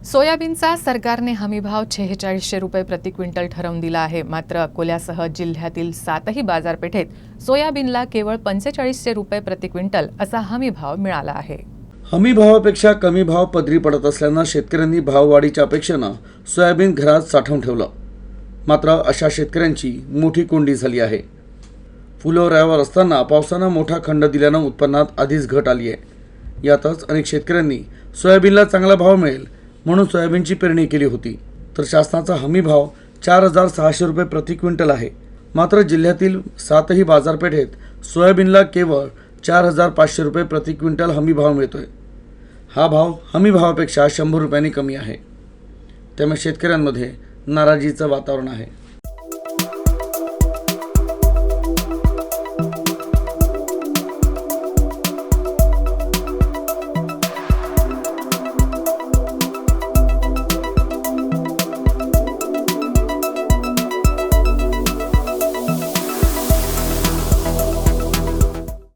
सोयाबीनचा सरकारने हमीभाव 4600 रुपये प्रति क्विंटल ठरवून दिला आहे। मात्र अकोल्यासह जिल्ह्यातील 7ही बाजारपेठेत सोयाबीनला केवळ 4500 रुपये प्रति क्विंटल असा हमीभाव मिळाला आहे। हमी भावापेक्षा कमी भाव पदरी पडत असल्यानं शेतकऱ्यांनी भाववाढीच्या अपेक्षेनं सोयाबीन घरात साठवून ठेवलं। मात्र अशा शेतकऱ्यांची मोठी कोंडी झाली आहे। फुलोऱ्यावर असताना पावसानं मोठा खंड दिल्यानं उत्पन्नात आधीच घट आली आहे। यातच अनेक शेतकऱ्यांनी सोयाबीनला चांगला भाव मिळेल म्हणून सोयाबीनची पेरणी केली होती, तर शासनाचा हमी भाव 4600 रुपये प्रति क्विंटल आहे। मात्र जिल्ह्यातील 7ही बाजारपेठेत सोयाबीनला केवळ 4500 रुपये प्रति क्विंटल हमी भाव मिळतोय। हा भाव हमी भावापेक्षा 100 रुपयांनी कमी आहे। त्यामुळे शेतकऱ्यांमध्ये नाराजीचं वातावरण आहे।